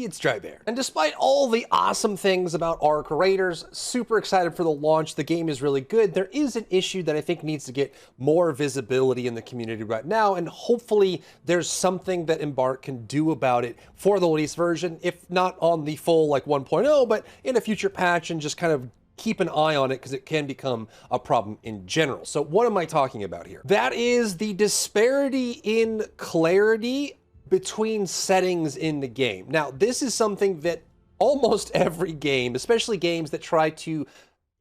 everybody, it's Drybear. And despite all the awesome things about Arc Raiders, super excited for the launch, the game is really good, there is an issue that I think needs to get more visibility in the community right now, and hopefully there's something that Embark can do about it for the release version, if not on the full like 1.0, but in a future patch, and just kind of keep an eye on it because it can become a problem in general. So what am I talking about here? That is the disparity in clarity between settings in the game. Now, this is something that almost every game, especially games that try to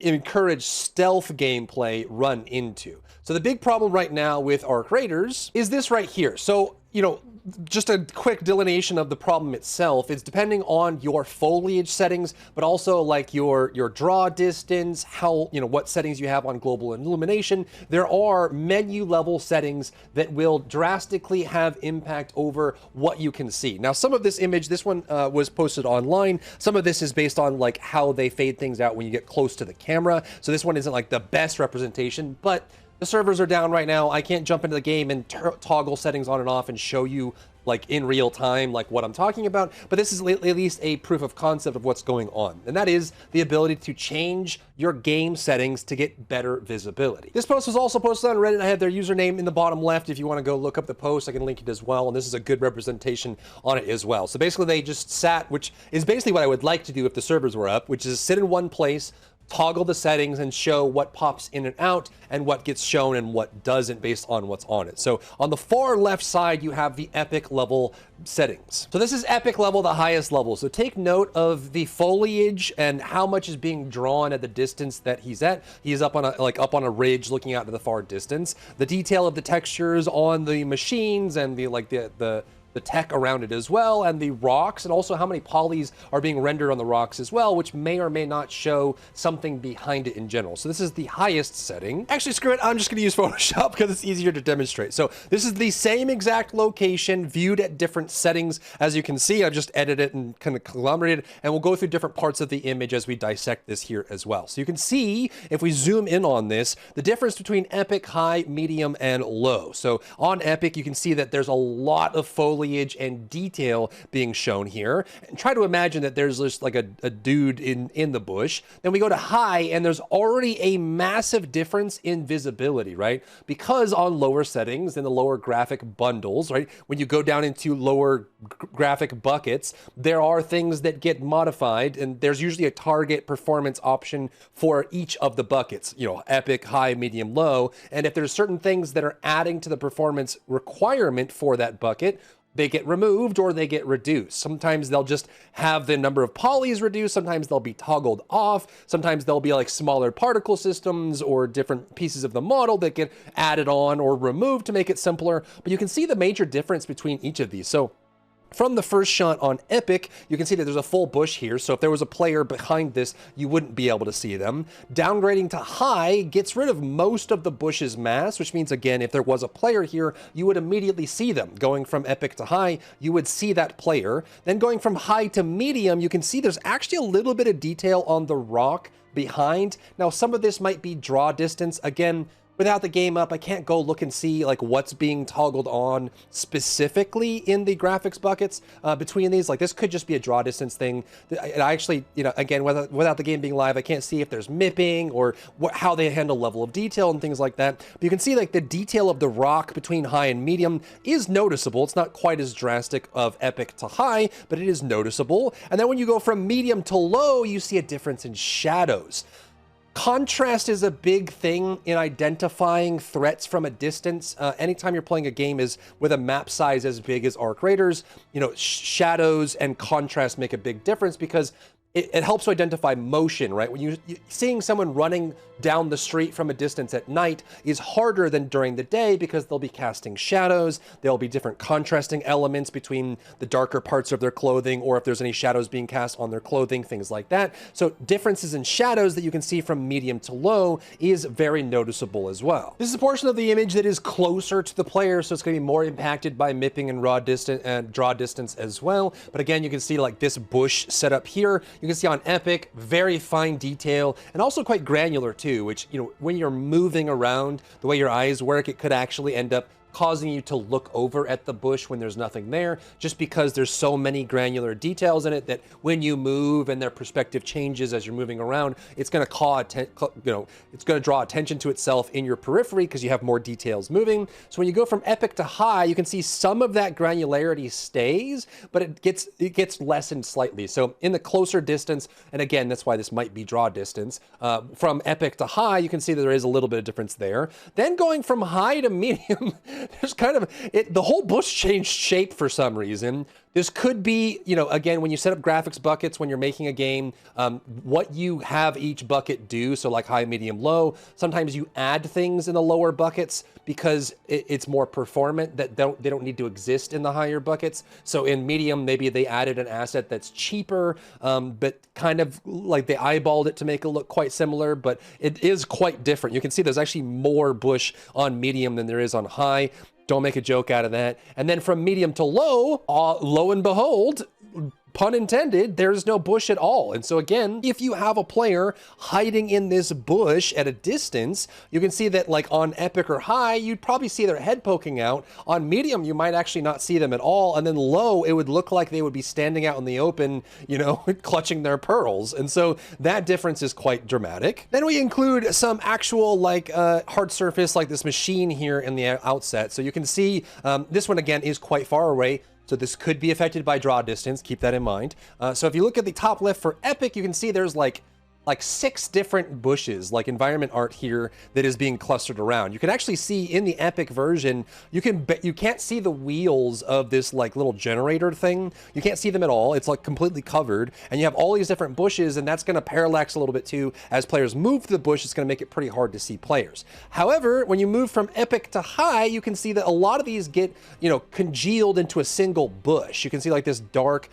encourage stealth gameplay, run into. So the big problem right now with Arc Raiders is this right here. So, you know, just a quick delineation of the problem itself is depending on your foliage settings, but also like your draw distance, how, you know, what settings you have on global illumination. There are menu level settings that will drastically have impact over what you can see. Now, some of this image, this one was posted online. Some of this is based on like how they fade things out when you get close to the camera. So this one isn't like the best representation, but the servers are down right now. I can't jump into the game and toggle settings on and off and show you like in real time like what I'm talking about, but this is at least a proof of concept of what's going on, and that is the ability to change your game settings to get better visibility. This post was also posted on Reddit. I have their username in the bottom left. If you want to go look up the post, I can link it as well, and this is a good representation on it as well. So basically they just sat, which is basically what I would like to do if the servers were up, which is sit in one place, toggle the settings and show what pops in and out and what gets shown and what doesn't based on what's on it. So on the far left side, you have the epic level settings. So this is epic level, the highest level. So take note of the foliage and how much is being drawn at the distance that he's at. He's up on a up on a ridge looking out to the far distance. The detail of the textures on the machines and the tech around it as well, and the rocks, and also how many polys are being rendered on the rocks as well, which may or may not show something behind it in general. So this is the highest setting. Actually, screw it, I'm just gonna use Photoshop because it's easier to demonstrate. So this is the same exact location viewed at different settings. As you can see, I've just edited it and kind of conglomerated, and we'll go through different parts of the image as we dissect this here as well. So you can see, if we zoom in on this, the difference between epic, high, medium, and low. So on epic, you can see that there's a lot of foliage and detail being shown here, and try to imagine that there's just like a dude in the bush. Then we go to high, and there's already a massive difference in visibility, right? Because on lower settings, in the lower graphic bundles, right, when you go down into lower graphic buckets, there are things that get modified, and there's usually a target performance option for each of the buckets, you know, epic, high, medium, low. And if there's certain things that are adding to the performance requirement for that bucket, they get removed or they get reduced. Sometimes they'll just have the number of polys reduced. Sometimes they'll be toggled off. Sometimes there'll be like smaller particle systems or different pieces of the model that get added on or removed to make it simpler. But you can see the major difference between each of these. So from the first shot on Epic, you can see that there's a full bush here, so if there was a player behind this, you wouldn't be able to see them. Downgrading to High gets rid of most of the bush's mass, which means, again, if there was a player here, you would immediately see them. Going from Epic to High, you would see that player. Then going from High to Medium, you can see there's actually a little bit of detail on the rock behind. Now, some of this might be draw distance. Again, without the game up, I can't go look and see like what's being toggled on specifically in the graphics buckets between these. Like this could just be a draw distance thing. I actually, you know, again, without the game being live, I can't see if there's mipping or how they handle level of detail and things like that. But you can see like the detail of the rock between high and medium is noticeable. It's not quite as drastic of epic to high, but it is noticeable. And then when you go from medium to low, you see a difference in shadows. Contrast is a big thing in identifying threats from a distance. Anytime you're playing a game with a map size as big as Arc Raiders, you know, shadows and contrast make a big difference because it helps to identify motion, right? When seeing someone running down the street from a distance at night is harder than during the day because they'll be casting shadows. There'll be different contrasting elements between the darker parts of their clothing, or if there's any shadows being cast on their clothing, things like that. So differences in shadows that you can see from medium to low is very noticeable as well. This is a portion of the image that is closer to the player, so it's going to be more impacted by mipping and draw distance as well. But again, you can see like this bush setup here. You can see on Epic, very fine detail and also quite granular too, which, you know, when you're moving around, the way your eyes work, it could actually end up causing you to look over at the bush when there's nothing there, just because there's so many granular details in it that when you move and their perspective changes as you're moving around, it's going to it's going to draw attention to itself in your periphery because you have more details moving. So when you go from epic to high, you can see some of that granularity stays, but it gets lessened slightly. So in the closer distance, and again, that's why this might be draw distance, from epic to high, you can see that there is a little bit of difference there. Then going from high to medium, there's kind of, the whole bush changed shape for some reason. This could be, again, when you set up graphics buckets, when you're making a game, what you have each bucket do, so like high, medium, low, sometimes you add things in the lower buckets because it's more performant, that they don't need to exist in the higher buckets. So in medium, maybe they added an asset that's cheaper, but kind of like they eyeballed it to make it look quite similar, but it is quite different. You can see there's actually more bush on medium than there is on high. Don't make a joke out of that. And then from medium to low, lo and behold, pun intended, there's no bush at all. And so again, if you have a player hiding in this bush at a distance, you can see that like on epic or high, you'd probably see their head poking out. On medium, you might actually not see them at all. And then low, it would look like they would be standing out in the open, clutching their pearls. And so that difference is quite dramatic. Then we include some actual hard surface, like this machine here in the outset. So you can see this one again is quite far away. So this could be affected by draw distance. Keep that in mind. So if you look at the top left for epic, you can see there's like 6 different bushes, like environment art here, that is being clustered around. You can actually see in the epic version, you can't see the wheels of this like little generator thing. You can't see them at all. It's like completely covered, and you have all these different bushes, and that's going to parallax a little bit too. As players move through the bush, it's going to make it pretty hard to see players. However, when you move from epic to high, you can see that a lot of these get, congealed into a single bush. You can see like this dark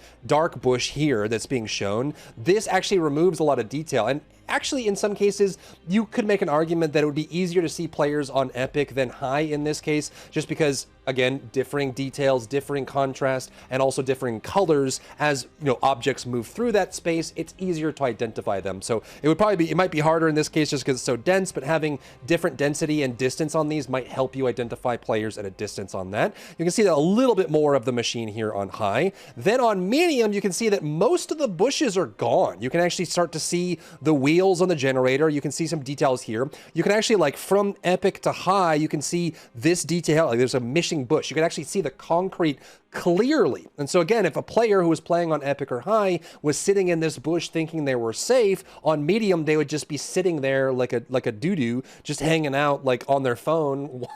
bush here that's being shown. This actually removes a lot of detail. And actually, in some cases, you could make an argument that it would be easier to see players on epic than high in this case, just because, again, differing details, differing contrast, and also differing colors. As objects move through that space, it's easier to identify them. So it might be harder in this case just because it's so dense, but having different density and distance on these might help you identify players at a distance on that. You can see that a little bit more of the machine here on high. Then on medium, you can see that most of the bushes are gone. You can actually start to see the wheels on the generator. You can see some details here. You can actually, like, from epic to high, you can see this detail. Like, there's a missing bush. You can actually see the concrete clearly. And so again, if a player who was playing on epic or high was sitting in this bush thinking they were safe, on medium they would just be sitting there like a doo-doo, just hanging out like on their phone,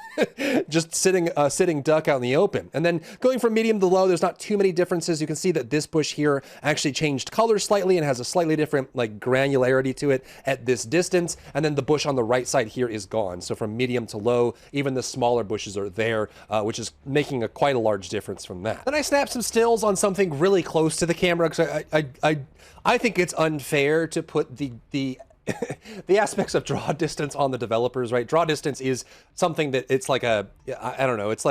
just sitting duck out in the open. And then going from medium to low, there's not too many differences. You can see that this bush here actually changed color slightly and has a slightly different like granularity to it at this distance. And then the bush on the right side here is gone. So from medium to low, even the smaller bushes are there, which is making quite a large difference from that. Then I snapped some stills on something really close to the camera because I think it's unfair to put the the aspects of draw distance on the developers, right? Draw distance is something that it's like I don't know, it's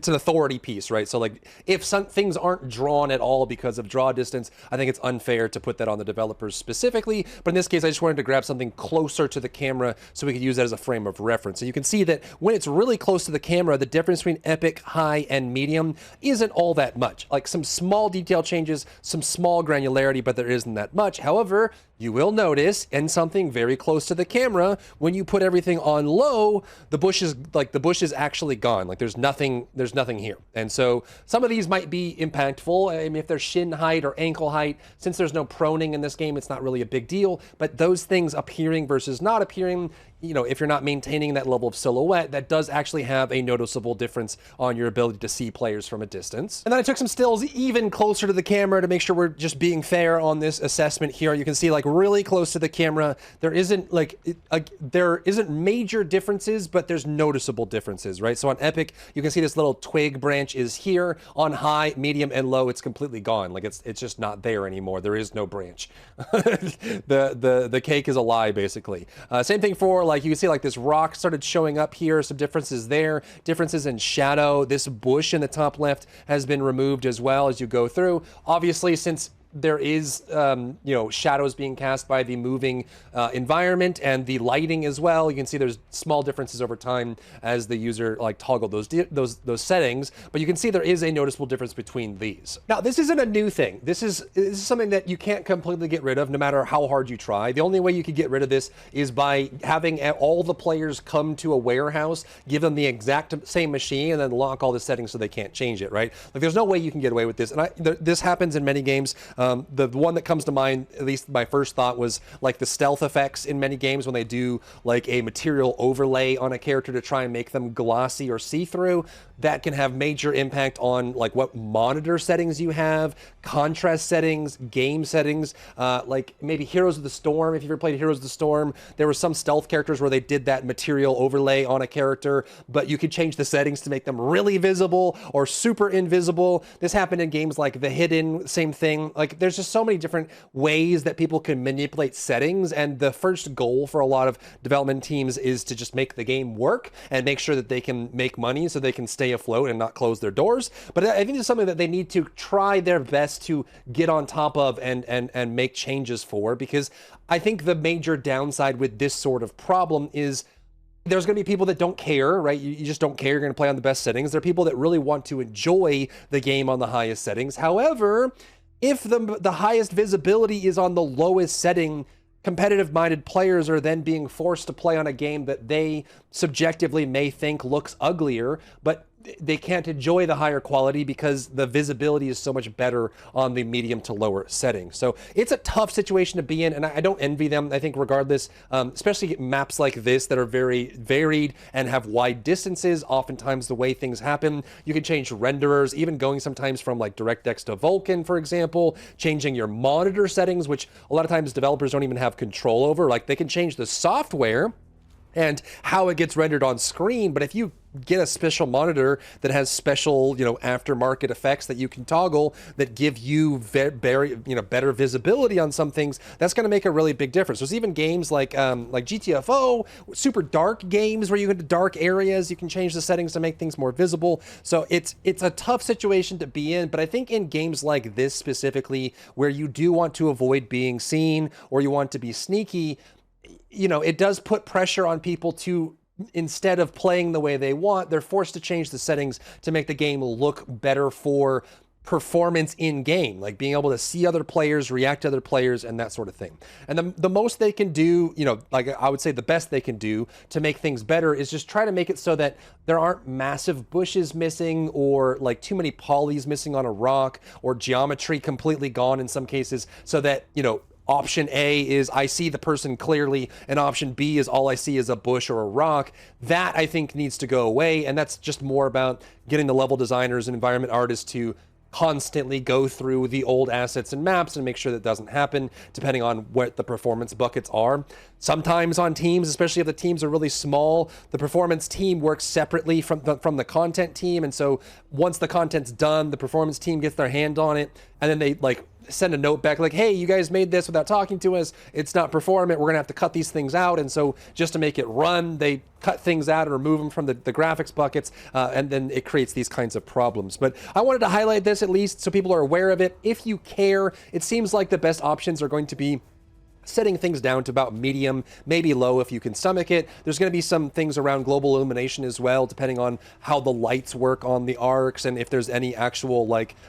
an authority piece, right? So like if some things aren't drawn at all because of draw distance, I think it's unfair to put that on the developers specifically. But in this case, I just wanted to grab something closer to the camera so we could use that as a frame of reference. So you can see that when it's really close to the camera, the difference between epic, high, and medium isn't all that much. Like some small detail changes, some small granularity, but there isn't that much. However, you will notice in something very close to the camera, when you put everything on low, the bush is actually gone. Like there's nothing here. And so some of these might be impactful. I mean, if they're shin height or ankle height, since there's no proning in this game, it's not really a big deal. But those things appearing versus not appearing, if you're not maintaining that level of silhouette, that does actually have a noticeable difference on your ability to see players from a distance. And then I took some stills even closer to the camera to make sure we're just being fair on this assessment here. You can see like really close to the camera, there isn't major differences, but there's noticeable differences, right? So on epic, you can see this little twig branch is here. On high, medium, and low, it's completely gone. Like it's just not there anymore. There is no branch. The cake is a lie, basically. Same thing for, like, you can see like this rock started showing up here, some differences there, differences in shadow. This bush in the top left has been removed as well as you go through. Obviously, since there is, shadows being cast by the moving environment and the lighting as well. You can see there's small differences over time as the user like toggle those settings, but you can see there is a noticeable difference between these. Now, this isn't a new thing. This is something that you can't completely get rid of no matter how hard you try. The only way you could get rid of this is by having all the players come to a warehouse, give them the exact same machine, and then lock all the settings so they can't change it, right? Like, there's no way you can get away with this. And this happens in many games. The one that comes to mind, at least my first thought, was like the stealth effects in many games when they do like a material overlay on a character to try and make them glossy or see-through. That can have major impact on like what monitor settings you have, contrast settings, game settings, like maybe Heroes of the Storm. If you've ever played Heroes of the Storm, there were some stealth characters where they did that material overlay on a character, but you could change the settings to make them really visible or super invisible. This happened in games like The Hidden, same thing. Like, there's just so many different ways that people can manipulate settings, and the first goal for a lot of development teams is to just make the game work and make sure that they can make money so they can stay afloat and not close their doors. But I think it's something that they need to try their best to get on top of and make changes for, because I think the major downside with this sort of problem is there's going to be people that don't care, right? You just don't care. You're going to play on the best settings. There are people that really want to enjoy the game on the highest settings. However, if the highest visibility is on the lowest setting, competitive-minded players are then being forced to play on a game that they subjectively may think looks uglier, but they can't enjoy the higher quality because the visibility is so much better on the medium to lower setting. So it's a tough situation to be in, and I don't envy them. I think regardless, especially maps like this that are very varied and have wide distances, oftentimes the way things happen, you can change renderers, even going sometimes from like DirectX to Vulkan, for example, changing your monitor settings, which a lot of times developers don't even have control over. Like, they can change the software and how it gets rendered on screen, but if you get a special monitor that has special, aftermarket effects that you can toggle that give you better visibility on some things, that's going to make a really big difference. There's even games like GTFO, super dark games where you go into dark areas, you can change the settings to make things more visible. So it's a tough situation to be in, but I think in games like this specifically, where you do want to avoid being seen or you want to be sneaky, it does put pressure on people to, instead of playing the way they want, they're forced to change the settings to make the game look better for performance in game, like being able to see other players, react to other players, and that sort of thing. And the most they can do, like I would say the best they can do to make things better is just try to make it so that there aren't massive bushes missing or like too many polys missing on a rock or geometry completely gone in some cases, so that, option A is I see the person clearly, and option B is all I see is a bush or a rock. That, I think, needs to go away, and that's just more about getting the level designers and environment artists to constantly go through the old assets and maps and make sure that doesn't happen, depending on what the performance buckets are. Sometimes on teams, especially if the teams are really small, the performance team works separately from the content team, and so once the content's done, the performance team gets their hand on it, and then they send a note back like, hey, you guys made this without talking to us, it's not performant, we're gonna have to cut these things out. And so just to make it run, they cut things out and remove them from the graphics buckets, and then it creates these kinds of problems. But I wanted to highlight this at least so people are aware of it. If you care, it seems like the best options are going to be setting things down to about medium, maybe low if you can stomach it. There's going to be some things around global illumination as well, depending on how the lights work on the arcs and if there's any actual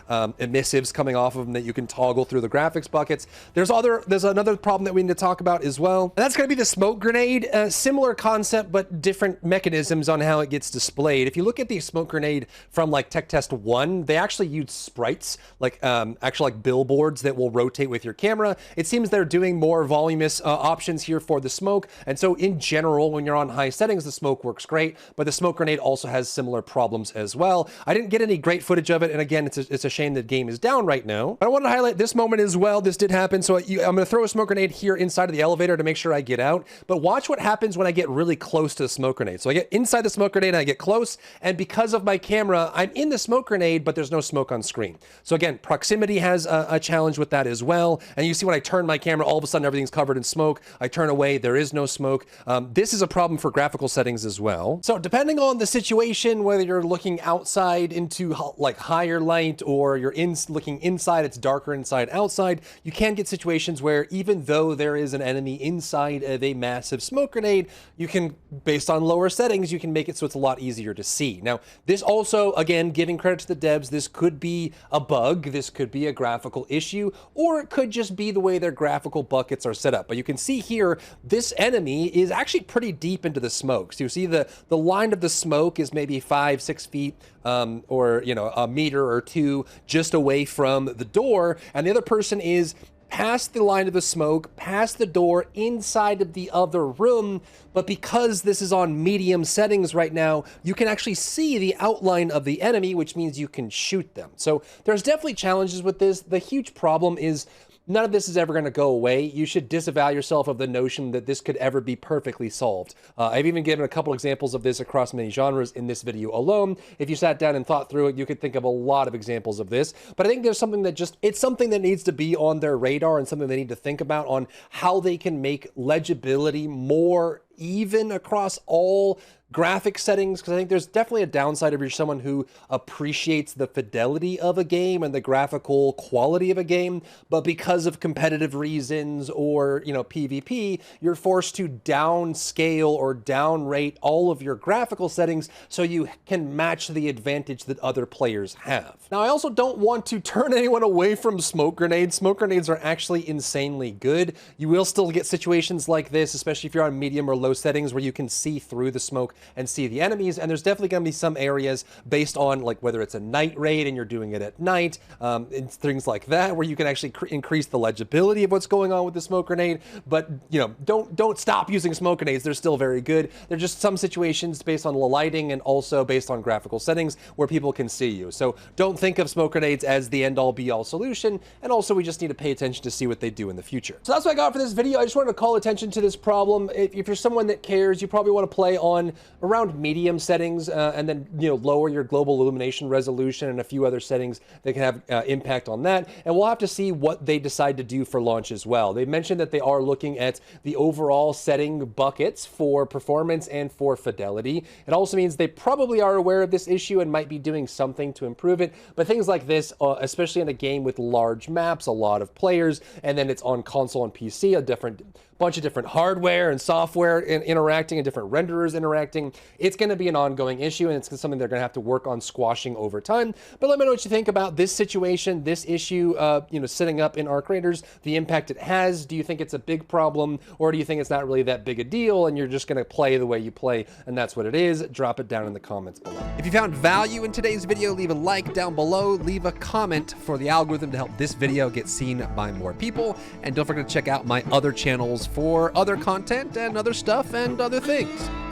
emissives coming off of them that you can toggle through the graphics buckets. There's another problem that we need to talk about as well, and that's going to be the smoke grenade. Similar concept, but different mechanisms on how it gets displayed. If you look at the smoke grenade from Tech Test 1, they actually use sprites, actual billboards that will rotate with your camera. It seems they're doing more voluminous options here for the smoke. And so in general, when you're on high settings, the smoke works great, but the smoke grenade also has similar problems as well. I didn't get any great footage of it, and again, it's a shame the game is down right now. But I wanted to highlight this moment as well. This did happen, so I'm going to throw a smoke grenade here inside of the elevator to make sure I get out. But watch what happens when I get really close to the smoke grenade. So I get inside the smoke grenade and I get close, and because of my camera, I'm in the smoke grenade, but there's no smoke on screen. So again, proximity has a challenge with that as well. And you see when I turn my camera, all of a sudden everything everything's covered in smoke. I turn away, there is no smoke. This is a problem for graphical settings as well. So depending on the situation, whether you're looking outside into like higher light or you're looking inside, it's darker inside, outside, you can get situations where even though there is an enemy inside of a massive smoke grenade, you can, based on lower settings, you can make it so it's a lot easier to see. Now, this also, again, giving credit to the devs, this could be a bug, this could be a graphical issue, or it could just be the way their graphical buckets are set up. But you can see here, this enemy is actually pretty deep into the smoke. So you see the line of the smoke is maybe 5-6 feet or, you know, a meter or two just away from the door, and the other person is past the line of the smoke, past the door, inside of the other room. But because this is on medium settings right now, you can actually see the outline of the enemy, which means you can shoot them. So there's definitely challenges with this. The huge problem is none of this is ever going to go away. You should disavow yourself of the notion that this could ever be perfectly solved. I've even given a couple examples of this across many genres in this video alone. If you sat down and thought through it, you could think of a lot of examples of this. But I think there's something that it's something that needs to be on their radar and something they need to think about on how they can make legibility more even across all graphic settings, because I think there's definitely a downside if you're someone who appreciates the fidelity of a game and the graphical quality of a game, but because of competitive reasons or, you know, PvP, you're forced to downscale or downrate all of your graphical settings so you can match the advantage that other players have. Now, I also don't want to turn anyone away from smoke grenades. Smoke grenades are actually insanely good. You will still get situations like this, especially if you're on medium or low settings, where you can see through the smoke and see the enemies. And there's definitely going to be some areas based on like whether it's a night raid and you're doing it at night, and things like that, where you can actually increase the legibility of what's going on with the smoke grenade. But, you know, don't stop using smoke grenades. They're still very good. There's just some situations based on the lighting and also based on graphical settings where people can see you. So don't think of smoke grenades as the end-all be-all solution. And also we just need to pay attention to see what they do in the future. So that's what I got for this video. I just wanted to call attention to this problem. If you're someone that cares, you probably want to play on around medium settings, and then, you know, lower your global illumination resolution and a few other settings that can have impact on that. And we'll have to see what they decide to do for launch as well. They mentioned that they are looking at the overall setting buckets for performance and for fidelity. It also means they probably are aware of this issue and might be doing something to improve it. But things like this, especially in a game with large maps, a lot of players, and then it's on console and PC, a bunch of different hardware and software interacting and different renderers interacting, it's going to be an ongoing issue, and it's something they're going to have to work on squashing over time. But let me know what you think about this situation, this issue, you know, setting up in Arc Raiders, the impact it has. Do you think it's a big problem, or do you think it's not really that big a deal and you're just going to play the way you play and that's what it is? Drop it down in the comments below. If you found value in today's video, leave a like down below, leave a comment for the algorithm to help this video get seen by more people, and don't forget to check out my other channels for other content and other stuff and other things.